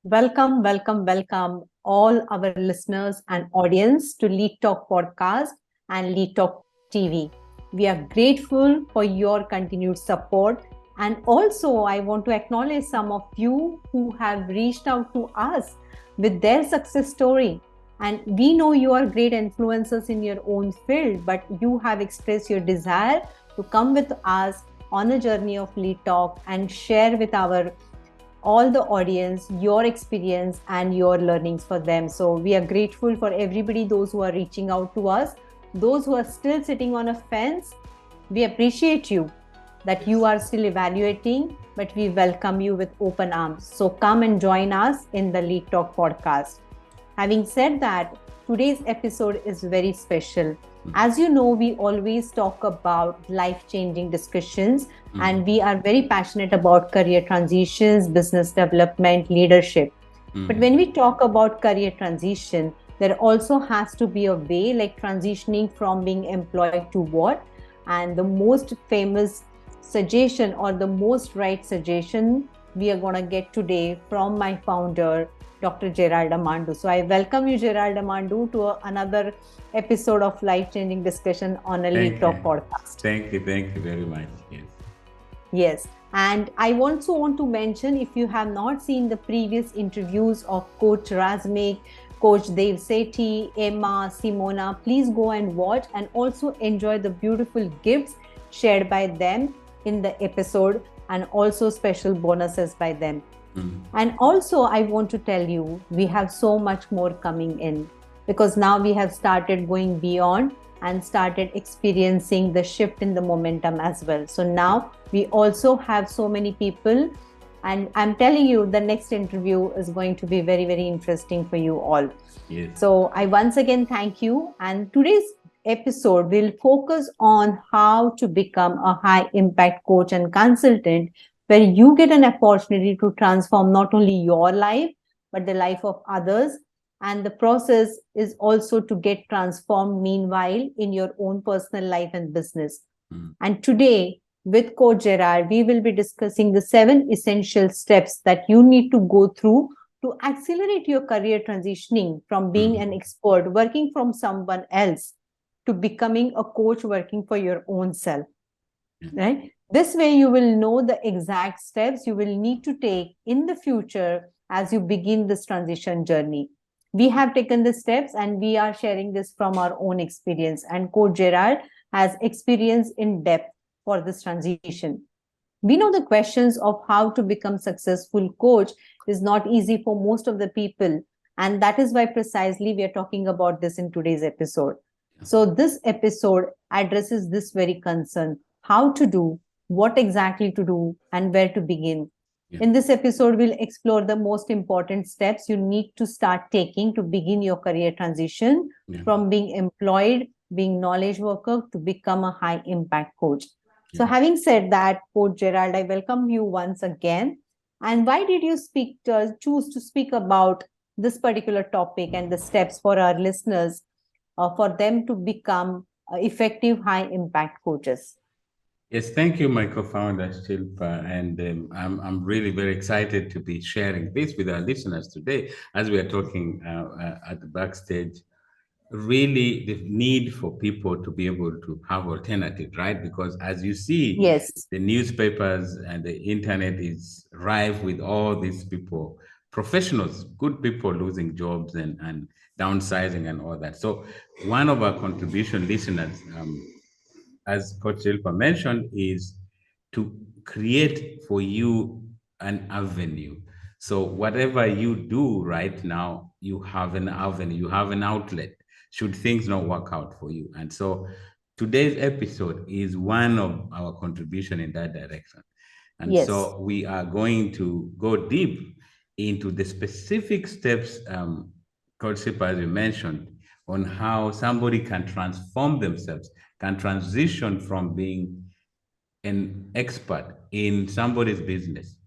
Welcome, all our listeners and audience to Lead Talk Podcast and Lead Talk TV. We are grateful for your continued support. And also, I want to acknowledge some of you who have reached out to us with their success story. And we know you are great influencers in your own field, but you have expressed your desire to come with us on a journey of Lead Talk and share with our all the audience your experience and your learnings for them. So we are grateful for everybody, those who are reaching out to us, those who are still sitting on a fence. We appreciate you that you are still evaluating, but we welcome you with open arms. So come and join us in the Lead Talk podcast. Having said that, today's episode is very special. As you know, we always talk about life-changing discussions, and we are very passionate about career transitions, business development, leadership. But when we talk about career transition, there also has to be a way like transitioning from being employed to what? And the most famous suggestion or the most right suggestion we are going to get today from my founder, Dr. Gerald Amandu. So I welcome you, Gerald Amandu, to another episode of life-changing discussion on a Lead Talk podcast. Thank you very much. Yes. And I also want to mention, if you have not seen the previous interviews of Coach Razmik, Coach Dev Sethi, Emma, Simona, please go and watch and also enjoy the beautiful gifts shared by them in the episode and also special bonuses by them. And also, I want to tell you, we have so much more coming in because now we have started going beyond and started experiencing the shift in the momentum as well. So now we also have so many people, and I'm telling you, the next interview is going to be very, very interesting for you all. Yes. So I once again thank you. And today's episode will focus on how to become a high impact coach and consultant, where you get an opportunity to transform not only your life, but the life of others. And the process is also to get transformed meanwhile in your own personal life and business. And today, with Coach Gerard, we will be discussing the 7 essential steps that you need to go through to accelerate your career transitioning from being an expert working from someone else to becoming a coach working for your own self. Right? This way, you will know the exact steps you will need to take in the future as you begin this transition journey. We have taken the steps and we are sharing this from our own experience. And Coach Gerard has experience in depth for this transition. We know the questions of how to become successful coach is not easy for most of the people. And that is why precisely we are talking about this in today's episode. So this episode addresses this very concern: how to do, what exactly to do, and where to begin. In this episode, we'll explore the most important steps you need to start taking to begin your career transition from being employed, being knowledge worker to become a high impact coach. So having said that, Coach Gerald, I welcome you once again. And why did you choose to speak about this particular topic and the steps for our listeners for them to become effective high impact coaches? Yes, thank you, my co-founder Shilpa, and I'm really very excited to be sharing this with our listeners today as we are talking at the backstage. Really, the need for people to be able to have alternatives, right? Because as you see, Yes. the newspapers and the internet is rife with all these people, professionals, good people losing jobs and downsizing and all that. So one of our contribution listeners, as Coach Silva mentioned, is to create for you an avenue. So whatever you do right now, you have an avenue, you have an outlet should things not work out for you. And so today's episode is one of our contribution in that direction. And Yes. so we are going to go deep into the specific steps, Coach Sipa, as you mentioned, on how somebody can transform themselves, can transition from being an expert in somebody's business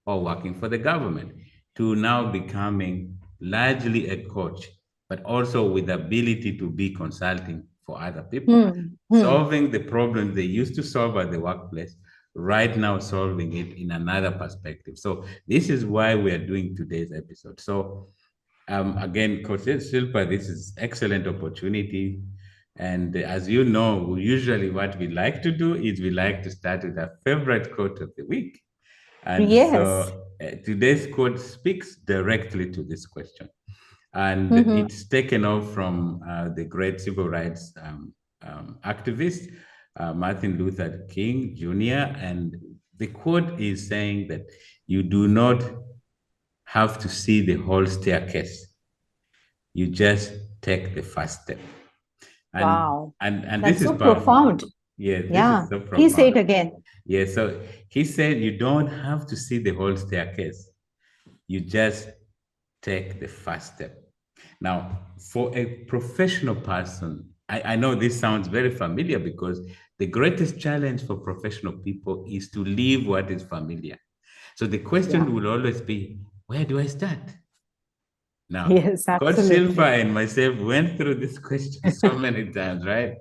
or working for the government to now becoming largely a coach, but also with the ability to be consulting for other people, Hmm. Hmm. solving the problems they used to solve at the workplace, right now solving it in another perspective. So this is why we are doing today's episode. So again, Coach Silpa, this is excellent opportunity. And as you know, usually what we like to do is we like to start with our favorite quote of the week. And Yes. so today's quote speaks directly to this question. And Mm-hmm. it's taken off from the great civil rights activist, Martin Luther King Jr. And the quote is saying that you do not have to see the whole staircase, you just take the first step. And Wow. and this That's is so powerful. profound. Yes, this is Yeah. so Please say it profound. again. Yeah, so he said you don't have to see the whole staircase. You just take the first step. Now, for a professional person, I know this sounds very familiar because the greatest challenge for professional people is to leave what is familiar. So the Yeah. question will always be, where do I start? Now, Yes, Coach Silva absolutely. and myself went through this question so many times, right?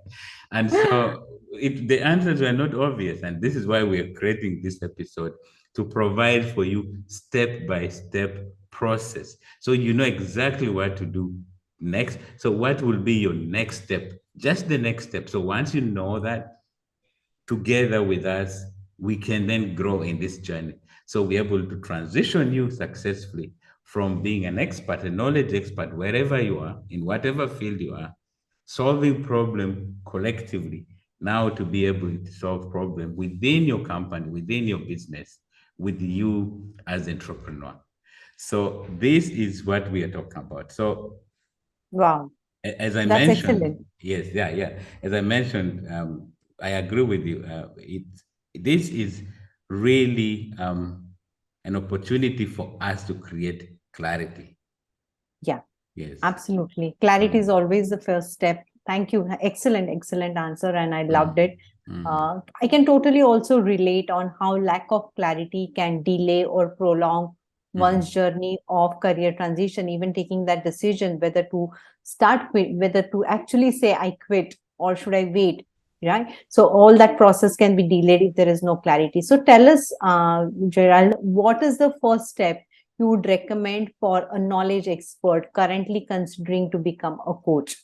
And so the answers were not obvious. And this is why we are creating this episode to provide for you step by step process. So you know exactly what to do next. So, what will be your next step? Just the next step. So, once you know that, together with us, we can then grow in this journey. So we're able to transition you successfully from being an expert, a knowledge expert, wherever you are, in whatever field you are, solving problem collectively, now to be able to solve problem within your company, within your business, with you as entrepreneur. So this is what we are talking about. So Wow. as I That's mentioned, excellent. yes, yeah, yeah. As I mentioned, I agree with you. This is really an opportunity for us to create clarity. Yeah. Yes. Absolutely. Clarity is Mm, always the first step. Thank you. Excellent, excellent answer. And I mm, loved it. mm, I can totally also relate on how lack of clarity can delay or prolong one's mm. journey of career transition, even taking that decision whether to whether to actually say I quit or should I wait, right? So all that process can be delayed if there is no clarity. So tell us, Gerald, what is the first step you would recommend for a knowledge expert currently considering to become a coach?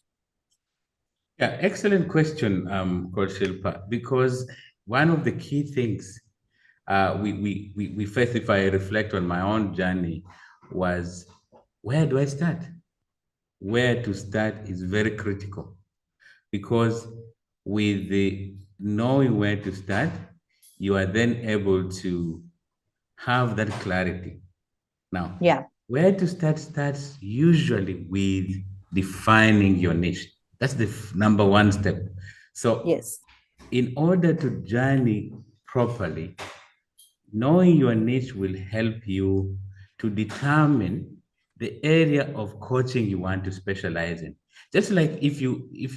Yeah, excellent question, Coach Shilpa, because one of the key things we first, if I reflect on my own journey, was where do I start? Where to start is very critical because with the knowing where to start, you are then able to have that clarity. Now, Yeah. where to start starts usually with defining your niche. That's the number one step. So, Yes. in order to journey properly, knowing your niche will help you to determine the area of coaching you want to specialize in. Just like if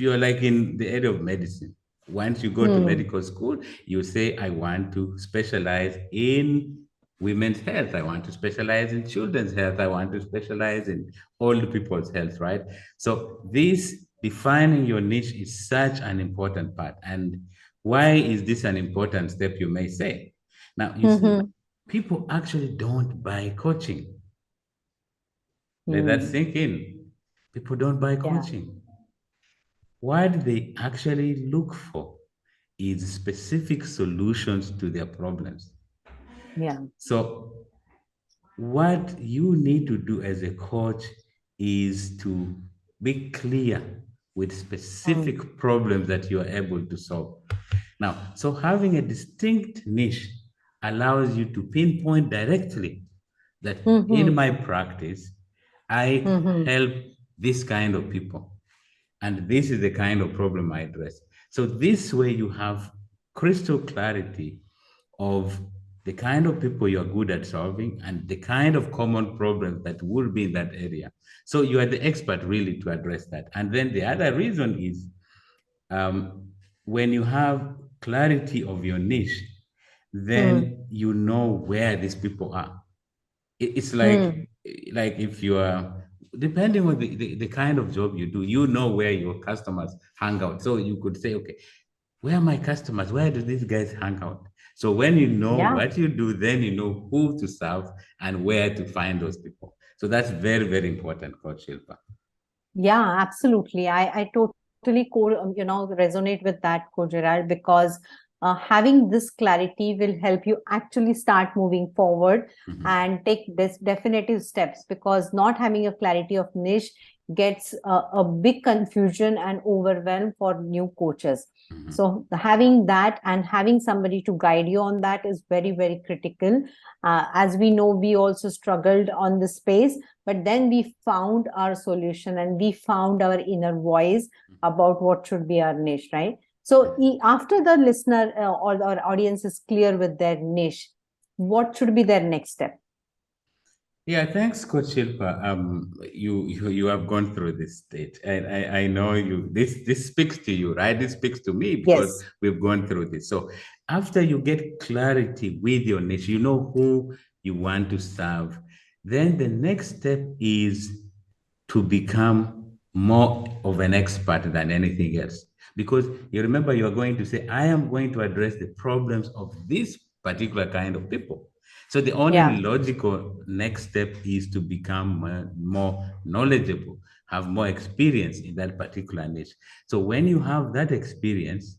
you're like in the area of medicine, once you go to Hmm. medical school, you say, I want to specialize in women's health, I want to specialize in children's health, I want to specialize in old people's health, right? So this defining your niche is such an important part. And why is this an important step, you may say? Now, you see, Mm-hmm. people actually don't buy coaching. Let that Hmm. sink in. People don't buy Yeah. coaching. What they actually look for is specific solutions to their problems. Yeah. So, what you need to do as a coach is to be clear with Hmm. specific problems that you are able to solve. Now, so having a distinct niche allows you to pinpoint directly that in Mm-hmm. my practice, I Mm-hmm. help this kind of people. And this is the kind of problem I address. So this way you have crystal clarity of the kind of people you're good at solving and the kind of common problems that will be in that area. So you are the expert really to address that. And then the other reason is um, when you have clarity of your niche, Hmm. then you know where these people are. It's Hmm. like if you are depending on the kind of job you do, you know where your customers hang out. So you could say, okay, where are my customers? Where do these guys hang out? So when you know Yeah. what you do, then you know who to serve and where to find those people. So that's very, very important, Coach Shilpa. Yeah, absolutely. I totally resonate with that, Kojiral, because having this clarity will help you actually start moving forward Mhm, and take this definitive steps, because not having a clarity of niche gets a big confusion and overwhelm for new coaches. mhm, So having that and having somebody to guide you on that is very, very critical. As we know, we also struggled on this space, but then we found our solution and we found our inner voice about what should be our niche, right? So after the listener or our audience is clear with their niche, what should be their next step? Yeah, thanks, Coach Shilpa. You have gone through this stage, and I know you. This speaks to you, right? This speaks to me because Yes. we've gone through this. So after you get clarity with your niche, you know who you want to serve. Then the next step is to become more of an expert than anything else. Because you remember, you are going to say, I am going to address the problems of this particular kind of people. So the only Yeah. logical next step is to become more knowledgeable, have more experience in that particular niche. So when you have that experience,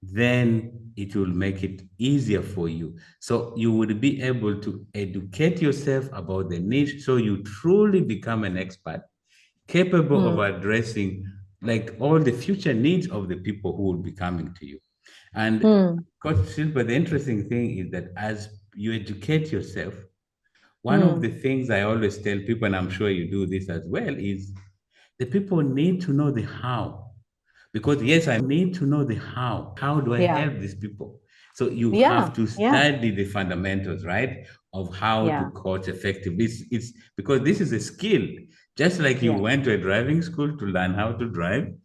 then it will make it easier for you. So you would be able to educate yourself about the niche so you truly become an expert capable of Hmm. addressing like all the future needs of the people who will be coming to you. And Hmm. Coach Silver, the interesting thing is that as you educate yourself, one of Hmm. the things I always tell people, and I'm sure you do this as well, is the people need to know the how. Because yes, I need to know the how. How do I Yeah. help these people? So you have Yeah. to Yeah. study the fundamentals, right, of how to Yeah. coach effectively. It's because this is a skill. Just like you Yeah. went to a driving school to learn how to drive, Yeah.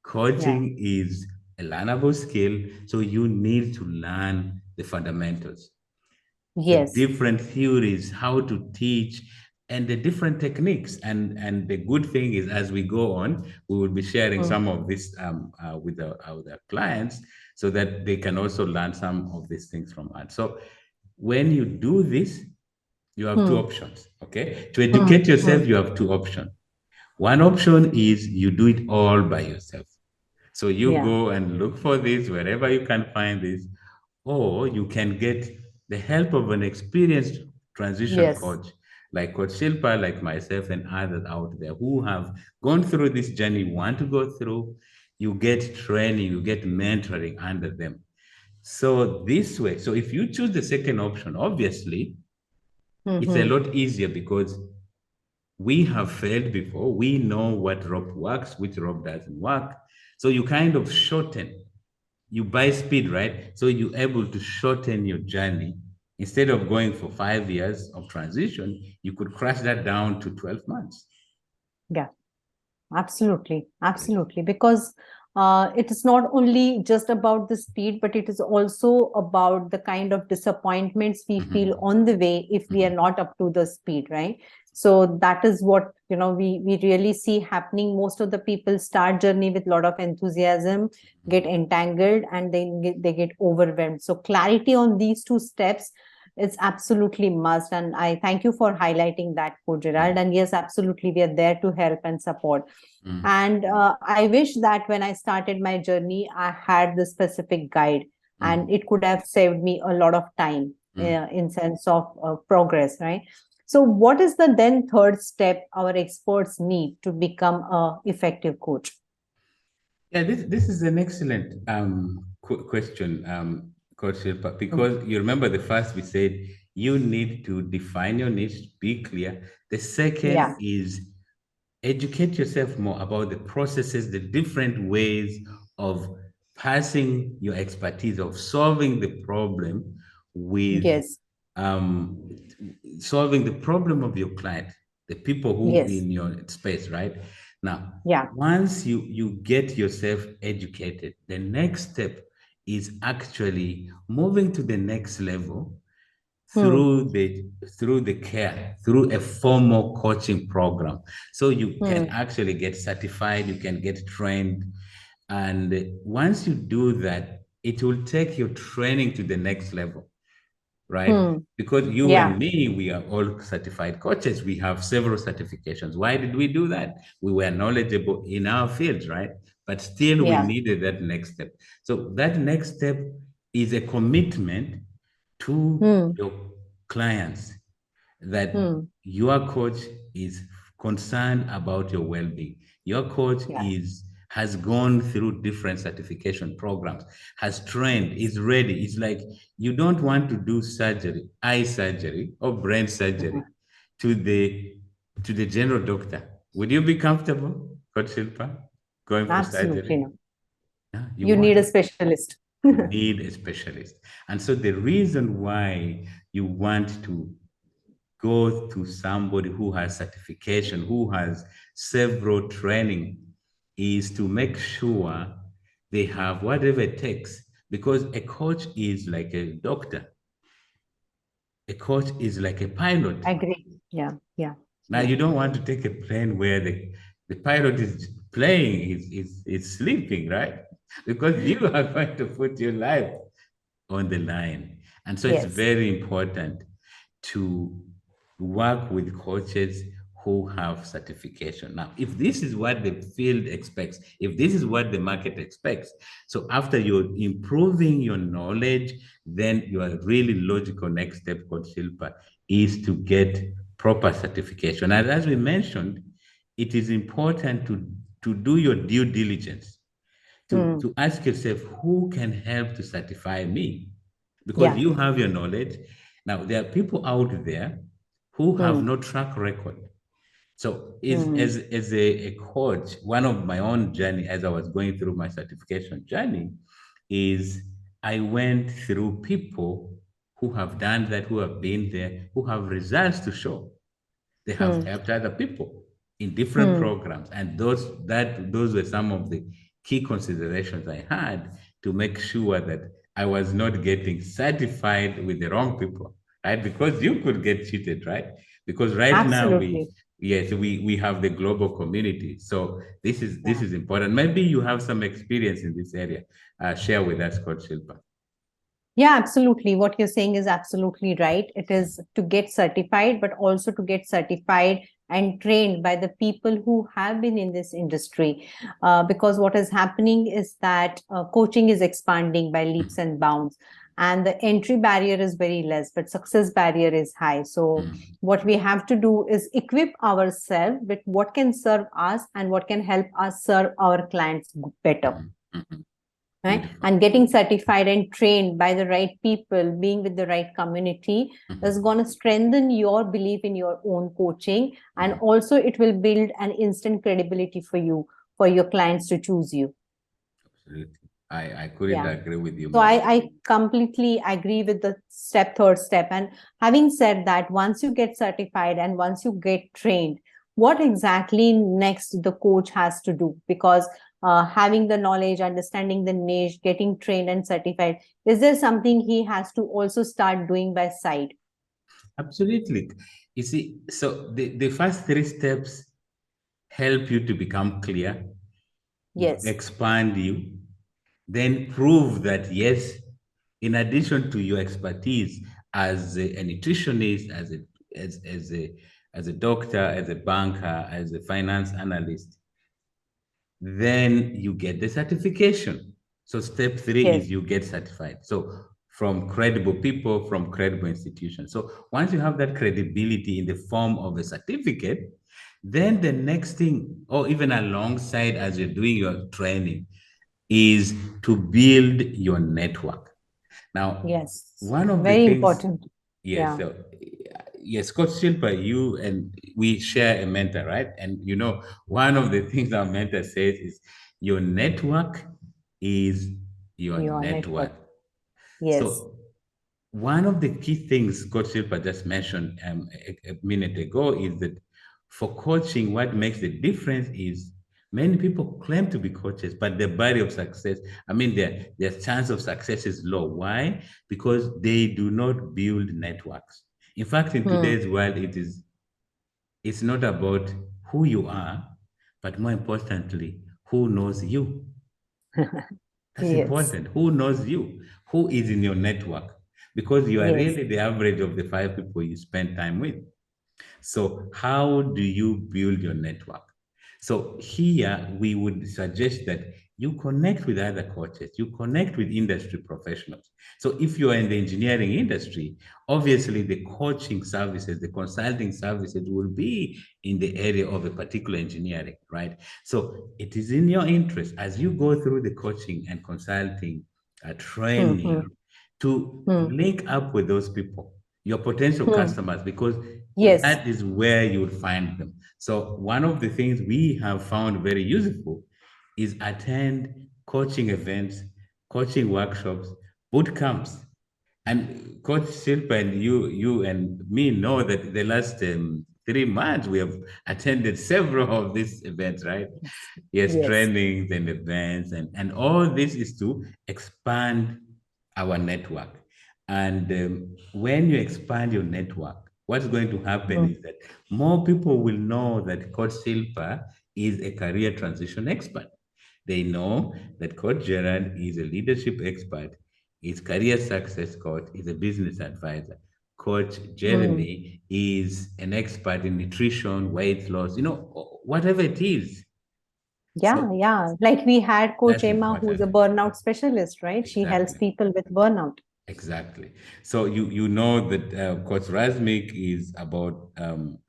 coaching is a learnable skill. So you need to learn the fundamentals, the Yes. different theories, how to teach, and the different techniques. And the good thing is, as we go on, we will be sharing Hmm. some of this with our clients, so that they can also learn some of these things from us. So when you do this, you have two Hmm. options. Okay, to Hmm. educate yourself, Hmm. you have two options. One option is you do it all by yourself. So you Yeah. go and look for this wherever you can find this, or you can get the help of an experienced transition Yes. coach like Coach Shilpa, like myself, and others out there who have gone through this journey, want to go through. You get training, you get mentoring under them. So this way, so if you choose the second option, obviously it's a Hmm. lot easier because we have failed before. We know what rope works, which rope doesn't work. So you kind of shorten, you buy speed, right? So you're able to shorten your journey. Instead of going for 5 years of transition, you could crash that down to 12 months. Yeah. Absolutely, absolutely. Because it is not only just about the speed, but it is also about the kind of disappointments we feel Mhm, on the way if we are mhm, not up to the speed, right? So that is what we really see happening. Most of the people start journey with a lot of enthusiasm, get entangled, and then they get overwhelmed. So clarity on these two steps is absolutely must. And I thank you for highlighting that, Coach Gerald. mhm, And yes, absolutely, we are there to help and support. mhm, And I wish that when I started my journey, I had the specific guide, and mhm, it could have saved me a lot of time mhm. in sense of progress, right? So what is the then third step our experts need to become a effective coach? Yeah, this is an excellent question, Coach Shilpa, Mm. because you remember the first we said you need to define your niche, be clear. The Yeah. second is educate yourself more about the processes, the different ways of passing your expertise, of solving the problem with Yes. um, solving the problem of your client, the people who Yes. in your space, right? Now, Yeah. once you get yourself educated, the next step is actually moving to the next level Hmm. through the care, through a formal coaching program. So you can Hmm. actually get certified, you can get trained. And once you do that, it will take your training to the next level, right? Hmm. Because you Yeah. and me, we are all certified coaches. We have several certifications. Why did we do that? We were knowledgeable in our fields, right? But still, we Yeah. needed that next step. So that next step is a commitment to Hmm. your clients that Hmm. your coach is concerned about your well-being. Your coach Yeah. is has gone through different certification programs, has trained, is ready. It's like you don't want to do surgery, eye surgery or brain surgery Mhm. to the general doctor. Would you be comfortable, Coach Shilpa, going for Absolutely surgery? no. Yeah, you You need want. a specialist. You need a specialist. And so the reason why you want to go to somebody who has certification, who has several training, is to make sure they have whatever it takes. Because a coach is like a doctor, a coach is like a pilot. Agree. Yeah. Yeah. Now Yeah. you don't want to take a plane where the pilot is playing, is sleeping, right? Because you are going to put your life on the line. And so it's Yes. very important to work with coaches who have certification. Now, if this is what the field expects, if this is what the market expects, so after you're improving your knowledge, then your really logical next step, Coach Shilpa, is to get proper certification. And as we mentioned, it is important to do your due diligence, Hmm. to ask yourself who can help to certify me, because Yeah. you have your knowledge. Now there are people out there who have Hmm. no track record. So is Hmm. as a coach, one of my own journey as I was going through my certification journey is I went through people who have done that, who have been there, who have results to show. They have Hmm. helped other people in different Hmm. programs, and those were some of the key considerations I had to make sure that I was not getting certified with the wrong people, right? Because you could get cheated, right? Because right now Absolutely. we have the global community, so this Yeah. is important. Maybe you have some experience in this area. Share with us, Coach Shilpa. Yeah, absolutely. What you're saying is absolutely right. It is to get certified, but also to get certified and trained by the people who have been in this industry. Because what is happening is that coaching is expanding by leaps and bounds, and the entry barrier is very less, but success barrier is high. So, Mm, what we have to do is equip ourselves with what can serve us and what can help us serve our clients better, mhm, mhm. right? Beautiful. And getting certified and trained by the right people, being with the right community, is Mhm, going to strengthen your belief in your own coaching, and mhm. also it will build an instant credibility for you, for your clients to choose you. Absolutely. I couldn't Yeah. agree with you So more. I completely agree with the third step. And having said that, once you get certified and once you get trained, what exactly next the coach has to do? Because having the knowledge, understanding the niche, getting trained and certified, is there something he has to also start doing by side? Absolutely. You see, so the first three steps help you to become clear, Yes. expand you, then prove that yes, in addition to your expertise as a nutritionist, as a doctor, as a banker, as a finance analyst, then you get the certification. So step three Yes. is you get certified. So from credible people, from credible institutions. So once you have that credibility in the form of a certificate, then the next thing, or even alongside as you're doing your training, is to build your network. Now, Yes. one of the Very things, important. yes, Yeah. so yes, Coach Silpa, you and we share a mentor, right? And one of the things our mentor says is your network is your Your net network. worth. Yes. So one of the key things Coach Silpa just mentioned a minute ago is that for coaching, what makes the difference is many people claim to be coaches, but the barrier of success, I mean, their chance of success is low. Why? Because they do not build networks. In fact, in Hmm. today's world, it's not about who you are, but more importantly, who knows you. That's Yes. important. Who knows you? Who is in your network? Because you are Yes. really the average of the five people you spend time with. So, how do you build your network? So, here we would suggest that you connect with other coaches, you connect with industry professionals. So, if you are in the engineering industry, obviously the coaching services, the consulting services will be in the area of a particular engineering, right? So, it is in your interest as you go through the coaching and consulting Mm-hmm. training to Hmm. link up with those people, your potential Hmm. customers, because Yes. that is where you'll find them. So one of the things we have found very useful is attend coaching events, coaching workshops, boot camps. And Coach Shilpa and you and me know that the last 3 months we have attended several of these events, right? Yes. Yes, Yes. trainings and events, and all this is to expand our network. And when you expand your network, what's going to happen Hmm. is that more people will know that Coach Silpa is a career transition expert. They know that Coach Gerard is a leadership expert, is career success coach, is a business advisor. Coach Hmm. Jeremy is an expert in nutrition, weight loss, whatever it is. Yeah, So yeah. Like we had Coach that's Emma, who's a important. burnout specialist, right? She helps Exactly. people with burnout. Exactly. So you know that Coach Razmik is about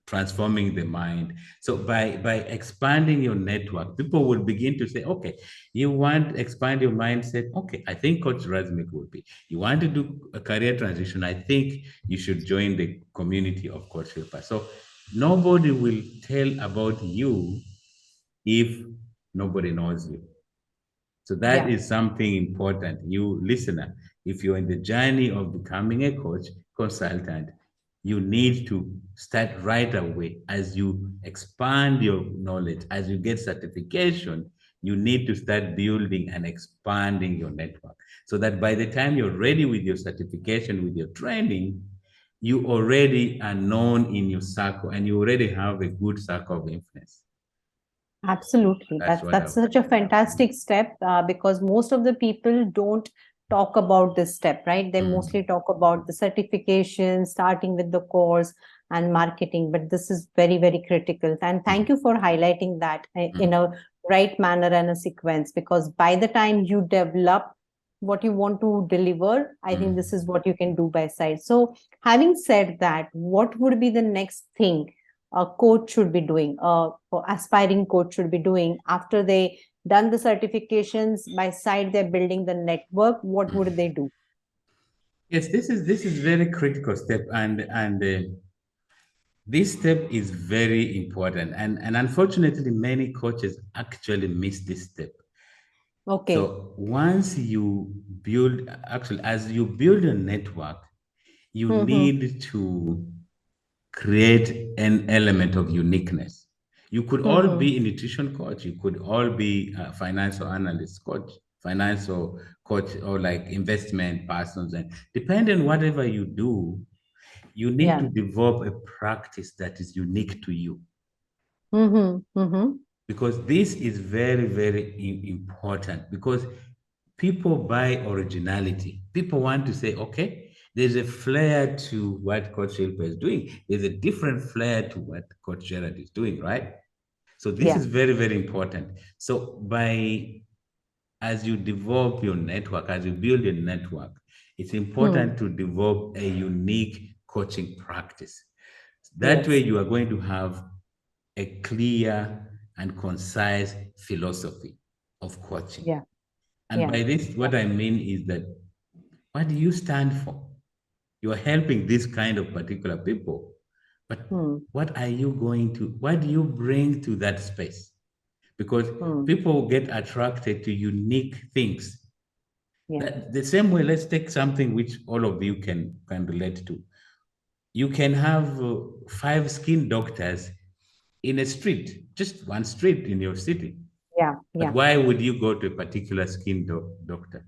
transforming the mind. So by expanding your network, people will begin to say, okay, you want to expand your mindset. Okay, I think Coach Razmik will be. You want to do a career transition. I think you should join the community of Coach Shilpa. So nobody will tell about you if nobody knows you. So that Yeah. is something important. You listener, if you're in the journey of becoming a coach, consultant, you need to start right away. As you expand your knowledge, as you get certification, you need to start building and expanding your network so that by the time you're ready with your certification, with your training, you already are known in your circle and you already have a good circle of influence. Absolutely. That's That's what that's I've. such a fantastic step because most of the people don't talk about this step, right? They Mm, mostly talk about the certification, starting with the course and marketing, but this is very, very critical. And thank mm, you for highlighting that in mm, a right manner and a sequence, because by the time you develop what you want to deliver, I think this mm. is what you can do by side. So, having said that, what would be the next thing a coach should be doing, or aspiring coach should be doing after they done the certifications? By side they're building the network, what would they do? Yes, this is very critical step, and this step is very important, and unfortunately, many coaches actually miss this step. Okay. So once you build, actually, as you build a network, you Mm-hmm. need to create an element of uniqueness. You could all Mm-hmm. be a nutrition coach, you could all be a financial analyst coach, financial coach, or like investment persons, and depending on whatever you do, you need Yeah. to develop a practice that is unique to you, Mm-hmm. Mm-hmm. because this is very very important, because people buy originality. People want to say, okay, there's a flair to what Coach Shilpa is doing, there's a different flair to what Coach Gerard is doing, right? So this Yeah. is very very important. So by as you develop your network, as you build your network, it's Hmm. important to develop a unique coaching practice. That way, Yes. you are going to have a clear and concise philosophy of coaching. Yeah. And Yeah. by this, Yeah. what I mean is that what do you stand for? You are helping this kind of particular people, but Hmm. what do you bring to that space? Because Hmm. people get attracted to unique things. Yeah. That the same way, let's take something which all of you can relate to. You can have five skin doctors in a street, just one street in your city. Yeah. But Yeah. why would you go to a particular doctor?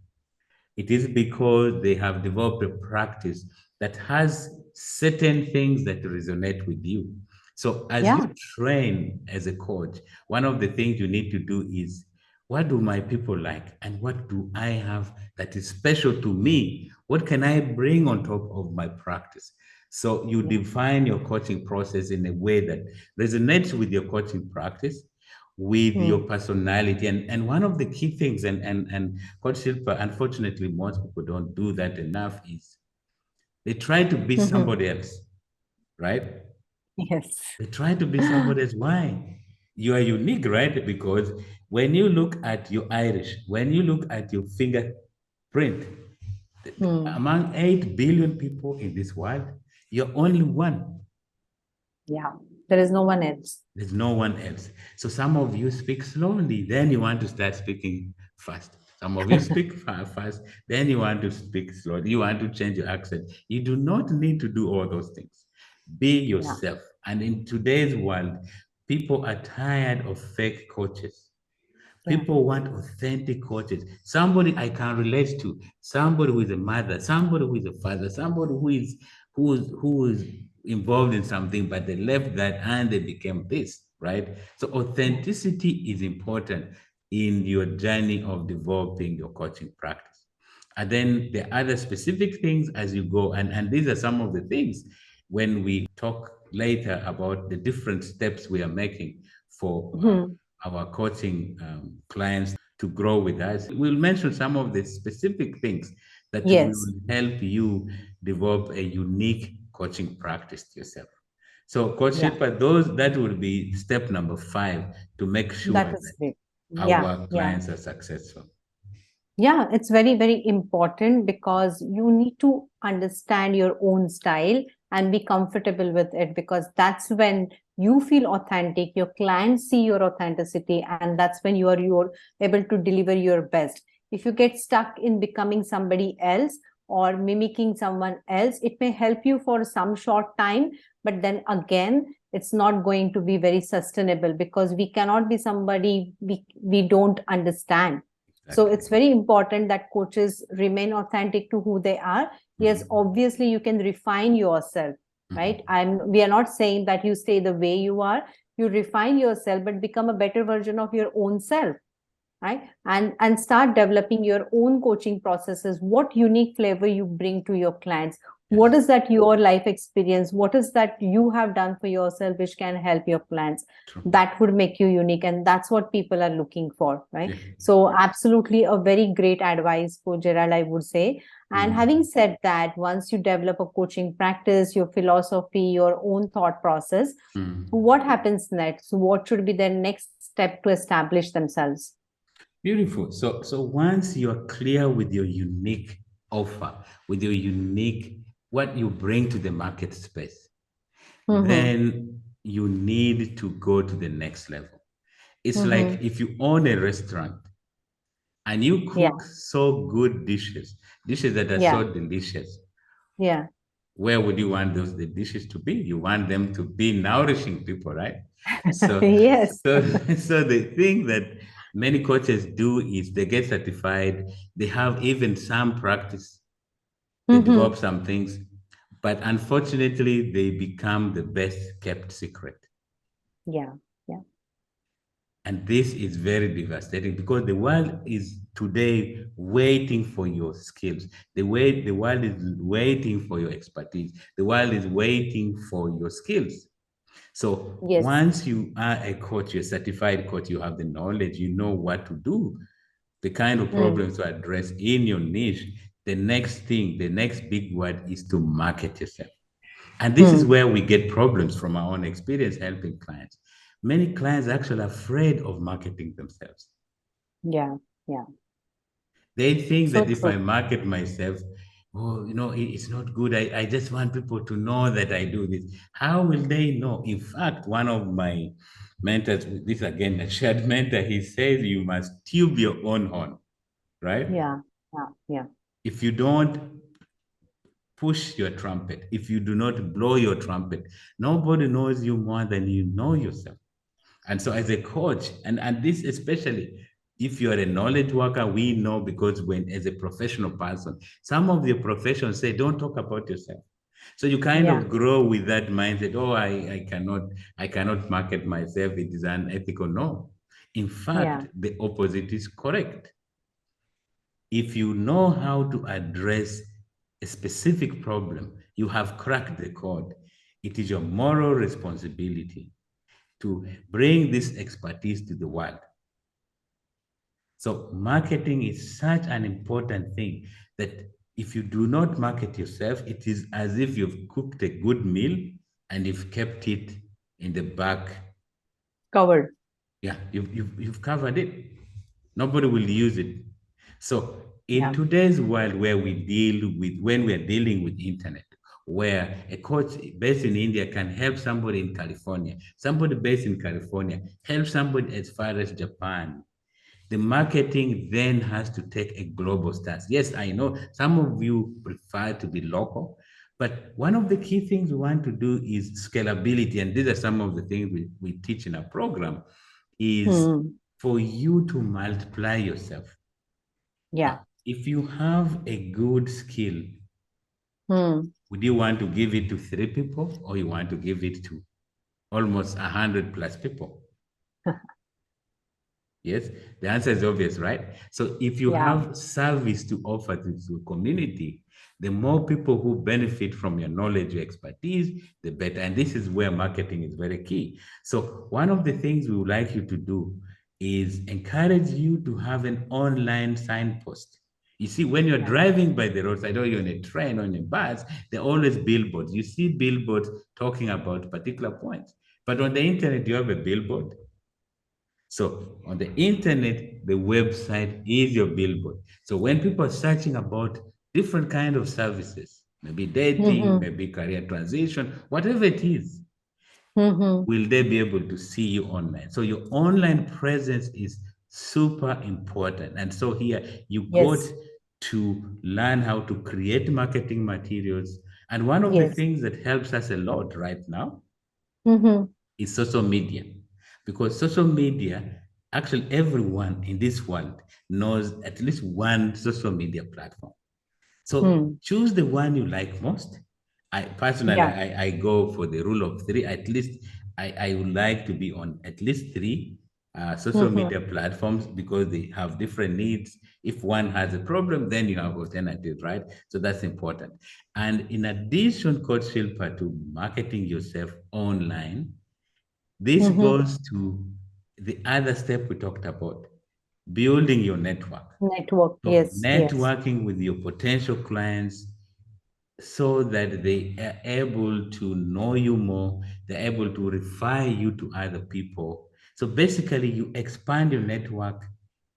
It is because they have developed a practice that has certain things that resonate with you. So as Yeah. you train as a coach, one of the things you need to do is what do my people like? And what do I have that is special to me? What can I bring on top of my practice? So you Yeah. define your coaching process in a way that resonates with your coaching practice, with your Hmm. personality. And one of the key things, and Coach Shilpa, unfortunately, most people don't do that enough, is they try to be Mhm. somebody else, right? Yes. They try to be somebody else. Why? You are unique, right? Because when you look at your Irish, when you look at your fingerprint, Hmm. among 8 billion people in this world, you're only one. Yeah. There is no one else. There's no one else. So some of you speak slowly, then you want to start speaking fast. Some of you speak fast, then you want to speak slowly. You want to change your accent. You do not need to do all those things. Be Yeah. yourself. And in today's world, people are tired of fake coaches. Yeah. People want authentic coaches. Somebody I can relate to. Somebody who is a mother. Somebody who is a father. Somebody who is involved in something, but they left that and they became this. Right. So Yeah. authenticity is important in your journey of developing your coaching practice. And then the other specific things as you go, and these are some of the things when we talk later about the different steps we are making for Hmm. our coaching clients to grow with us. We'll mention some of the specific things that Yes. will help you develop a unique coaching practice to yourself. So, Coach Yeah. Shilpa, those that will be step number 5 to make sure That that is great. Yeah. our Yeah. clients are successful. Yeah, it's very, very important because you need to understand your own style and be comfortable with it, because that's when you feel authentic, your clients see your authenticity, and that's when you're able to deliver your best. If you get stuck in becoming somebody else or mimicking someone else, it may help you for some short time, but then again, it's not going to be very sustainable because we cannot be somebody we don't understand. So Exactly. it's very important that coaches remain authentic to who they are. Yes, Mhm. obviously you can refine yourself, right? Mhm. We are not saying that you stay the way you are. You refine yourself, but become a better version of your own self, right? And start developing your own coaching processes. What unique flavor you bring to your clients? What Yes, is that your life experience? What is that you have done for yourself which can help your clients? true. That would make you unique, and that's what people are looking for, right? Yeah. So absolutely a very great advice for Gerald, I would say. And having Mhm. said that, once you develop a coaching practice, your philosophy, your own thought process, Mhm. what happens next? What should be their next step to establish themselves? Beautiful. So once you're clear with your unique offer, with your unique what you bring to the market space, Mm-hmm. then you need to go to the next level. It's like Mm-hmm. if you own a restaurant and you Yeah. cook so good dishes that are Yeah. so delicious, Yeah. where would you want those the dishes to be? You want them to be nourishing people, right? So, Yes. so, so the thing that many coaches do is they get certified. They have even some practice. They develop Mm-hmm. some things, but unfortunately, they become the best kept secret. Yeah. Yeah. And this is very devastating because the world is today waiting for your skills. The world is waiting for your expertise. The world is waiting for your skills. So Yes. once you are a coach, you're a certified coach, you have the knowledge, you know what to do, the kind of Mm. problems to address in your niche. The next thing, the next big word is to market yourself. And this is Mm. where we get problems from our own experience helping clients. Many clients are actually afraid of marketing themselves. Yeah. Yeah. They think So that if I true. market myself, oh, it's not good. I just want people to know that I do this. How will they know? In fact, one of my mentors, this again, a shared mentor, he says you must tube your own horn, right? Yeah. Yeah. Yeah. If you don't push your trumpet, if you do not blow your trumpet, nobody knows you more than you know yourself. And so, as a coach, and this especially if you're a knowledge worker, we know because when, as a professional person, some of the professions say, don't talk about yourself. So you kind Yeah. of grow with that mindset. Oh, I cannot market myself. It is unethical. No, In Yeah. fact, the opposite is correct. If you know how to address a specific problem, you have cracked the code. It is your moral responsibility to bring this expertise to the world. So, marketing is such an important thing that if you do not market yourself, it is as if you've cooked a good meal and you've kept it in the back. Covered. Yeah, you've covered it. Nobody will use it. So in Yeah. today's world where we deal with when we are dealing with internet, where a coach based in India can help somebody in California, somebody based in California help somebody as far as Japan, the marketing then has to take a global stance. Yes, I know some of you prefer to be local, but one of the key things we want to do is scalability. And these are some of the things we teach in our program is Hmm. for you to multiply yourself. Yeah. If you have a good skill, Hmm. would you want to give it to three people or you want to give it to almost 100 plus people? Yes, the answer is obvious, right? So if you Yeah. have service to offer to the community, the more people who benefit from your knowledge, your expertise, the better. And this is where marketing is very key. So one of the things we would like you to do is encourage you to have an online signpost. You see, when you're Yeah. driving by the roadside or you're on a train or on a bus, there are always billboards. You see billboards talking about particular points. But on the internet, you have a billboard. So on the internet, the website is your billboard. So when people are searching about different kind of services, maybe dating, Hmm. maybe career transition, whatever it is, Hmm. will they be able to see you online? So your online presence is super important. And so here you got Yes. to learn how to create marketing materials. And one of the Yes. things that helps us a lot right now Hmm. is social media. Because social media, actually, everyone in this world knows at least one social media platform. So Hmm. choose the one you like most. I personally, Yeah. I go for the rule of three. At least I would like to be on at least three social Hmm. media platforms because they have different needs. If one has a problem, then you have alternatives, right? So that's important. And in addition, Coach Shilpa, to marketing yourself online, this Hmm. goes to the other step we talked about, building your network. Network. So Yes. Yes. networking with your potential clients so that they are able to know you more, they're able to refer you to other people. So basically, you expand your network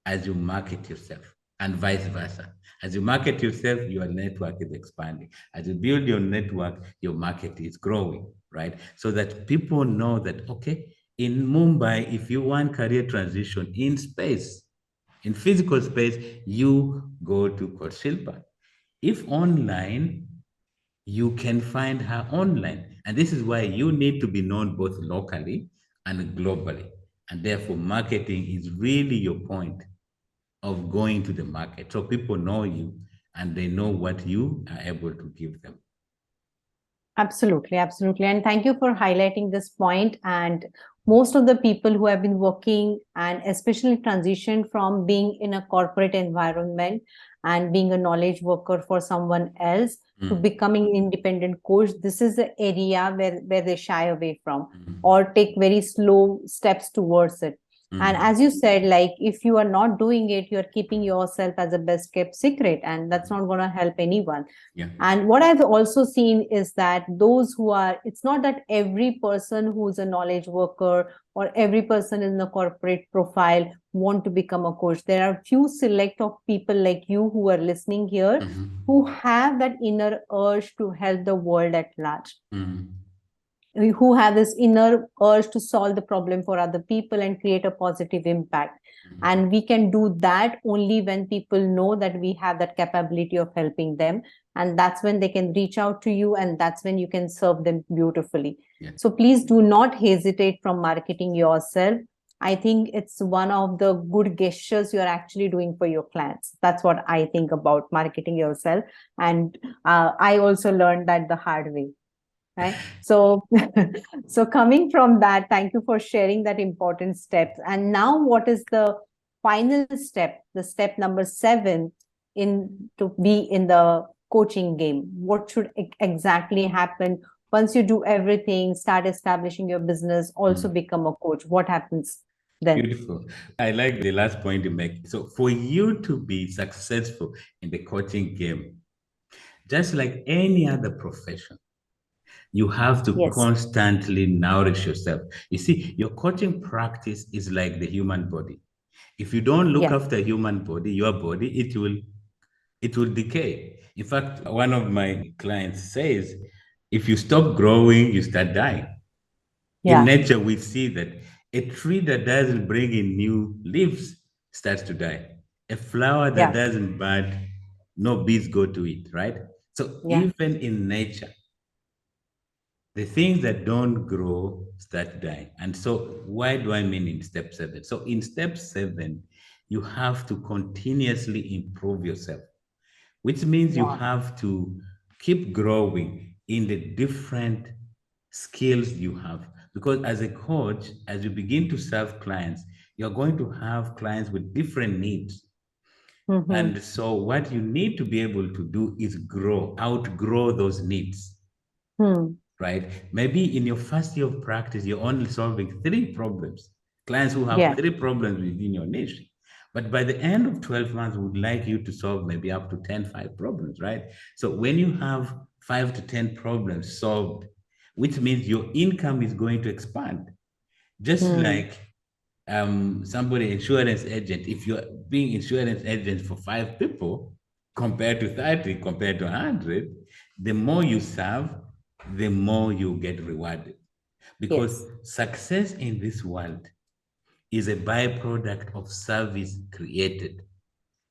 as you market yourself, and vice versa. As you market yourself, your network is expanding. As you build your network, your market is growing, right? So that people know that, okay, in Mumbai, if you want career transition in space, in physical space, you go to Coach Shilpa. If online, you can find her online. And this is why you need to be known both locally and globally. And therefore, marketing is really your point of going to the market. So people know you and they know what you are able to give them. Absolutely, absolutely. And thank you for highlighting this point. And most of the people who have been working and especially transitioned from being in a corporate environment and being a knowledge worker for someone else to Mm, becoming independent coach, this is the area where they shy away from mm, or take very slow steps towards it. And mm, as you said, like if you are not doing it, you're keeping yourself as a best kept secret, and that's not going to help anyone. yeah. And what I've also seen is that those who are, it's not that every person who's a knowledge worker or every person in the corporate profile want to become a coach. There are few select of people like you who are listening here Mm-hmm, who have that inner urge to help the world at large, mm-hmm, who have this inner urge to solve the problem for other people and create a positive impact. mm-hmm, And we can do that only when people know that we have that capability of helping them. And that's when they can reach out to you, and that's when you can serve them beautifully. yeah. So please do not hesitate from marketing yourself. I think it's one of the good gestures you're actually doing for your clients. That's what I think about marketing yourself. And I also learned that the hard way. right? So so coming from that, thank you for sharing that important steps. And now what is the final step, the step number 7, in to be in the coaching game? What should exactly happen once you do everything, start establishing your business, also Mm. become a coach? What happens then? Beautiful. I like the last point you make. So, for you to be successful in the coaching game, just like any other profession, you have to Yes. constantly nourish yourself. You see, your coaching practice is like the human body. If you don't look Yeah. after human body, your body, it will decay. In fact, one of my clients says, if you stop growing, you start dying. In Yeah. nature, we see that a tree that doesn't bring in new leaves starts to die. A flower that Yeah. doesn't bud, no bees go to it, right? So Yeah. even in nature, the things that don't grow start dying. And so, why do I mean in step 7? So, in step 7, you have to continuously improve yourself, which means you Wow. have to keep growing in the different skills you have. Because as a coach, as you begin to serve clients, you're going to have clients with different needs. Mm-hmm. And so, what you need to be able to do is grow, outgrow those needs, Hmm. right? Maybe in your first year of practice, you're only solving 3 problems, clients who have Yeah. 3 problems within your niche. But by the end of 12 months, we would like you to solve maybe up to 5 problems, right? So when you have 5 to 10 problems solved, which means your income is going to expand. Just Hmm. like somebody insurance agent, if you're being insurance agent for 5 people compared to 30, compared to 100, the more you serve, the more you get rewarded. Because Yes. success in this world is a byproduct of service created.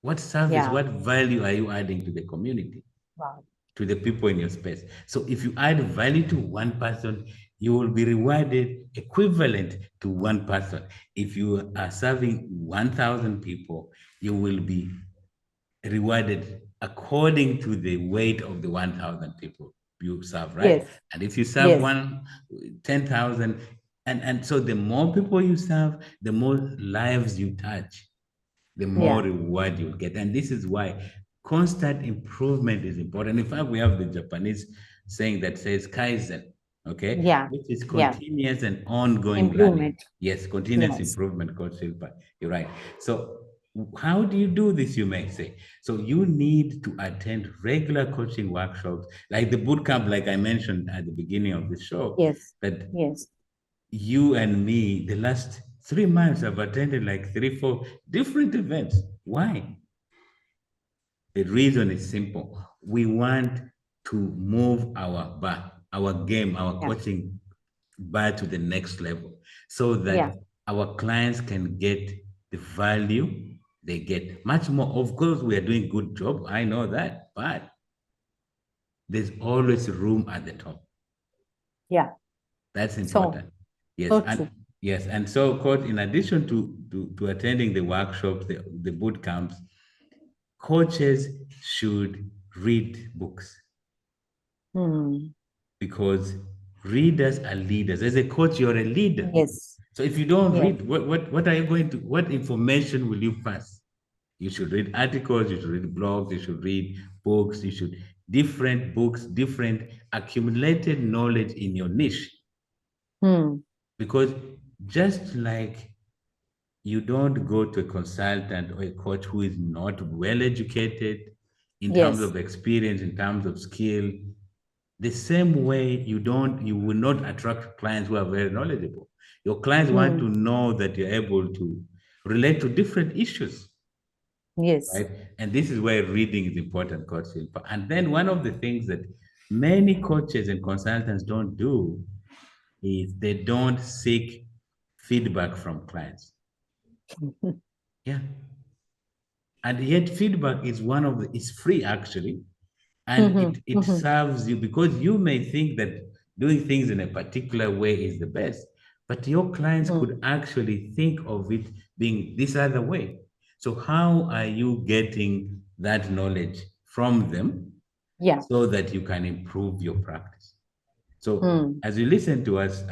What service, Yeah. what value are you adding to the community, Wow. to the people in your space? So if you add value to one person, you will be rewarded equivalent to one person. If you are serving 1,000 people, you will be rewarded according to the weight of the 1,000 people you serve, right? Yes. And if you serve Yes. one 10,000, and so the more people you serve, the more lives you touch, the more Yeah. reward you'll get. And this is why constant improvement is important. In fact, we have the Japanese saying that says Kaizen, okay, Yeah. which is Yeah. continuous and ongoing learning. Improvement. Yes, continuous Yes. improvement, Coach Silpa. You're right. So, how do you do this, you may say? So, you need to attend regular coaching workshops, like the boot camp, like I mentioned at the beginning of the show, Yes. that Yes. you and me, the last 3 months, have attended like 3, 4 different events. Why? The reason is simple. We want to move our bar, our game, our Yeah. coaching bar to the next level so Yeah. that our clients can get the value they get much more. Of course, we are doing good job. I know that, but there's always room at the top. Yeah. That's So, important. Yes, so and true. yes, and so, coach, in addition to attending the workshops, the boot camps, coaches should read books Hmm. because readers are leaders. As a coach, you're a leader. Yes. So if you don't Yes. read, what are you going to? What information will you pass? You should read articles. You should read blogs. You should read books. You should different books, different accumulated knowledge in your niche. Hmm. Because just like you don't go to a consultant or a coach who is not well educated in terms Yes. of experience, in terms of skill, the same way you will not attract clients who are very knowledgeable. Your clients want Hmm. to know that you're able to relate to different issues, Yes. right? And this is where reading is important, Coach Silpa. And then one of the things that many coaches and consultants don't do is they don't seek feedback from clients. Yeah. And yet feedback is one of the, it's free actually. And Mm-hmm. it Mm-hmm. serves you because you may think that doing things in a particular way is the best, but your clients Mm. could actually think of it being this other way. So how are you getting that knowledge from them Yeah. so that you can improve your practice? So Hmm. as you listen to us,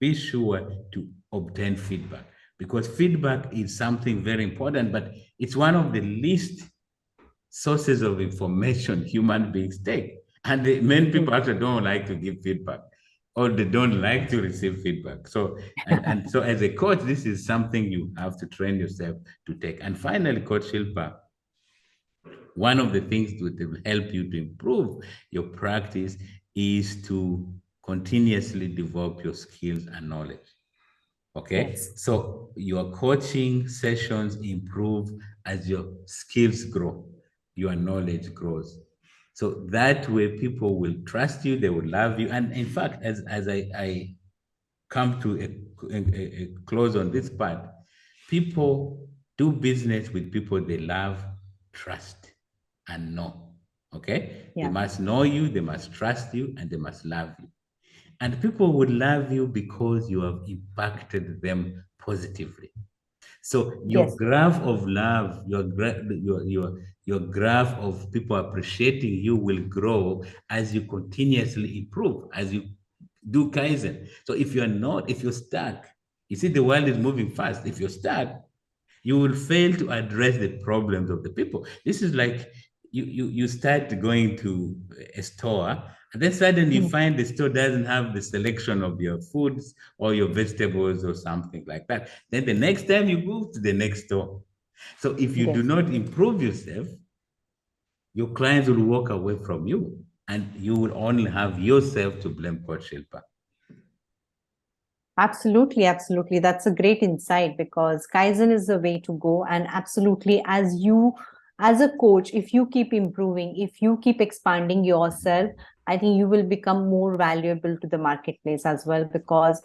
be sure to obtain feedback, because feedback is something very important, but it's one of the least sources of information human beings take. And many Hmm. people actually don't like to give feedback, or they don't like to receive feedback. So, and so as a coach, this is something you have to train yourself to take. And finally, Coach Shilpa, one of the things that will help you to improve your practice is to continuously develop your skills and knowledge. Okay, Yes. so your coaching sessions improve as your skills grow, your knowledge grows. So that way, people will trust you, they will love you. And in fact, as I come to a close on this part, people do business with people they love, trust, and know. Okay, they Yeah. must know you, they must trust you, and they must love you. And people would love you because you have impacted them positively. So your Yes. graph of love, your graph of people appreciating you will grow as you continuously improve, as you do kaizen. So if you're stuck, you see the world is moving fast. If you're stuck, you will fail to address the problems of the people. This is like you start going to a store, and then suddenly you Hmm. find the store doesn't have the selection of your foods or your vegetables or something like that. Then the next time you go to the next store. So if you do Yes. not improve yourself, your clients will walk away from you, and you will only have yourself to blame, Coach Shilpa. Absolutely, absolutely. That's a great insight because Kaizen is the way to go. And absolutely, as a coach, if you keep improving, if you keep expanding yourself, I think you will become more valuable to the marketplace as well because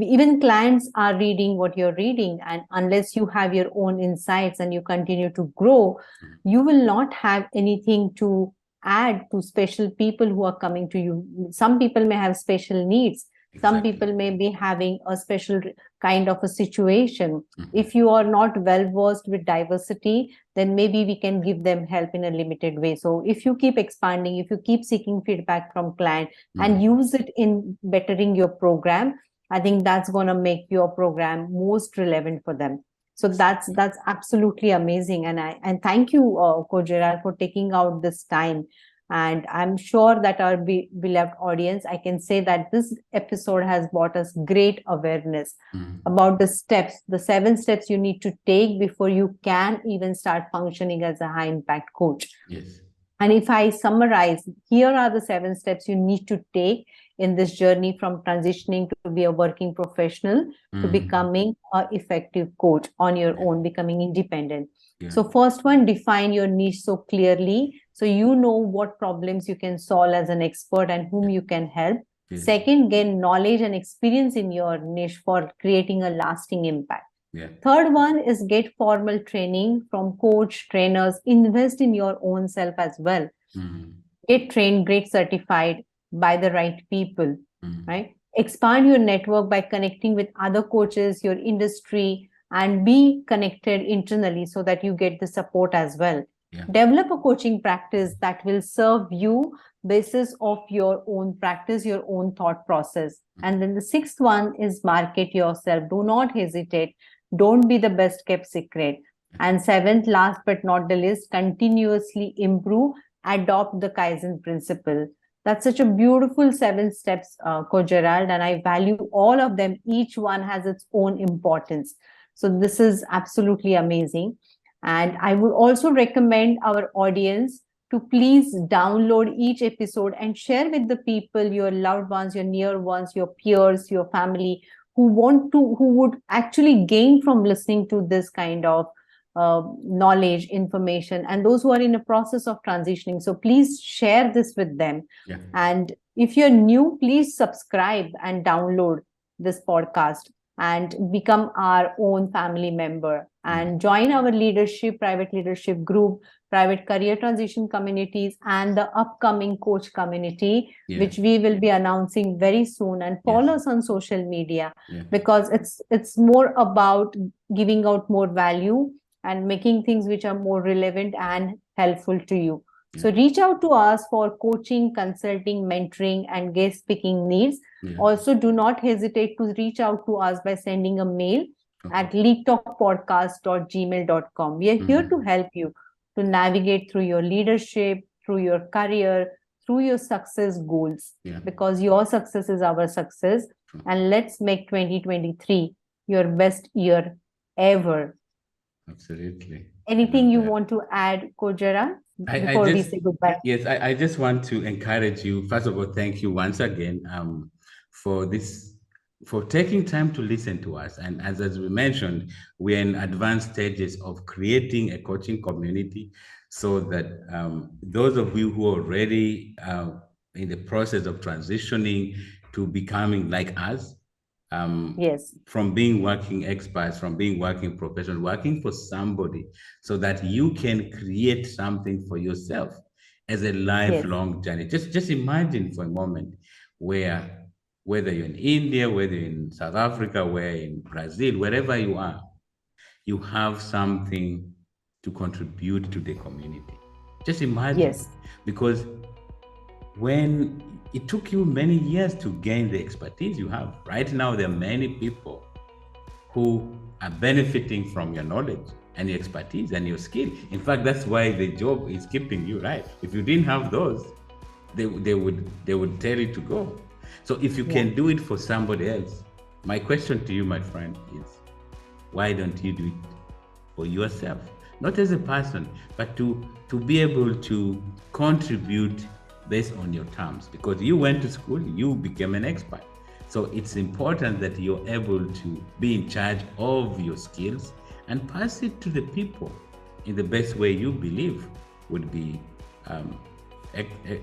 even clients are reading what you're reading. And unless you have your own insights and you continue to grow, Mhm. you will not have anything to add to special people who are coming to you. Some people may have special needs, some Exactly. people may be having a special kind of a situation. Mhm. If you are not well versed with diversity, then maybe we can give them help in a limited way. So if you keep expanding, if you keep seeking feedback from client and Mhm. use it in bettering your program, I think that's going to make your program most relevant for them. So Exactly. that's absolutely amazing, and thank you, Coach Gerald, for taking out this time. And I'm sure that our beloved audience, I can say that this episode has brought us great awareness Mhm. about the steps, the 7 steps you need to take before you can even start functioning as a high impact coach. Yes. And if I summarize, here are the 7 steps you need to take in this journey from transitioning to be a working professional to Mhm. becoming an effective coach on your Yeah. own, becoming independent. Yeah. So, first one, define your niche so clearly so you know what problems you can solve as an expert and whom Yeah. you can help. Yes. Second, gain knowledge and experience in your niche for creating a lasting impact. Yeah. Third one is get formal training from coach, trainers, invest in your own self as well. Mhm. Get trained, get certified by the right people, Mhm. right? Expand your network by connecting with other coaches, your industry, and be connected internally so that you get the support as well. Yeah. Develop a coaching practice that will serve you basis of your own practice, your own thought process. And Mhm. then the sixth one is market yourself. Do not hesitate. Don't be the best kept secret. And seventh, last but not the least, continuously improve, adopt the Kaizen principle. That's such a beautiful 7 steps, Coach Gerald, and I value all of them. Each one has its own importance. So this is absolutely amazing. And I would also recommend our audience to please download each episode and share with the people, your loved ones, your near ones, your peers, your family, who would actually gain from listening to this kind of knowledge, information, and those who are in a process of transitioning. So please share this with them. Yeah. And if you're new, please subscribe and download this podcast and become our own family member Mhm. and join our leadership, private leadership group, private career transition communities, and the upcoming coach community, Yeah. which we will be announcing very soon. And follow Yes. us on social media Yeah. because it's more about giving out more value and making things which are more relevant and helpful to you. So reach out to us for coaching, consulting, mentoring, and guest speaking needs. Yeah. Also, do not hesitate to reach out to us by sending a mail at leadtalkpodcast.gmail.com. We are here to help you to navigate through your leadership, through your career, through your success goals, Yeah. because your success is our success. And let's make 2023 your best year ever. Absolutely. I Anything love you that. want to add, Kojara, I before we just say goodbye? yes, I just want to encourage you. First of all, thank you once again for this for taking time to listen to us. And as we mentioned, we're in advanced stages of creating a coaching community so that those of you who are already in the process of transitioning to becoming like us, Yes, from being working experts, from being working professionals, working for somebody so that you can create something for yourself as a yes, lifelong journey. Just imagine for a moment where whether you're in India, whether you're in South Africa, where in Brazil, wherever you are, you have something to contribute to the community. Just imagine, yes, because when it took you many years to gain the expertise you have, right now there are many people who are benefiting from your knowledge and your expertise and your skill. In fact, that's why the job is keeping you, right. If you didn't have those, they would tell you to go. So if you yeah, can do it for somebody else, my question to you, my friend, is why don't you do it for yourself, not as a person, but to be able to contribute based on your terms, because you went to school, you became an expert. So it's important that you're able to be in charge of your skills and pass it to the people in the best way you believe would be um,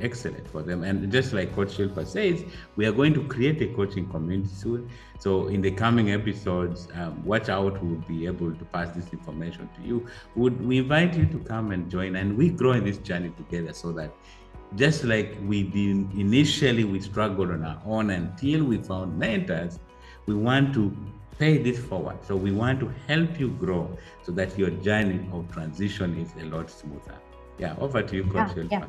excellent for them. And just like Coach Shilpa says, we are going to create a coaching community soon. So in the coming episodes, watch out. We'll be able to pass this information to you. We invite you to come and join, and we grow in this journey together, so that just like we did initially, we struggled on our own until we found mentors. We want to pay this forward. So we want to help you grow so that your journey of transition is a lot smoother. Yeah, over to you, Coach yeah, yeah. Shilpa. Yeah.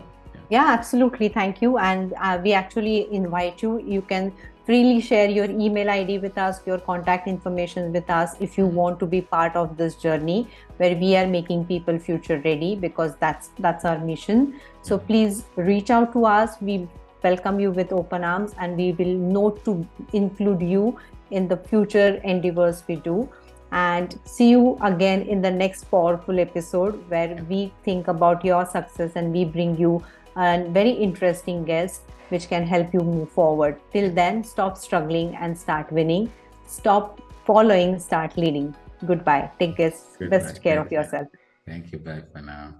Yeah, absolutely. Thank you. And we actually invite you. You can freely share your email ID with us, your contact information with us if you want to be part of this journey where we are making people future ready, because that's our mission. So please reach out to us. We welcome you with open arms, and we will note to include you in the future endeavors we do. And see you again in the next powerful episode where we think about your success and we bring you a very interesting guest which can help you move forward. Till then, stop struggling and start winning. Stop following, start leading. Goodbye. Take Goodbye. best care of Thank you. yourself. Thank you. Bye for now.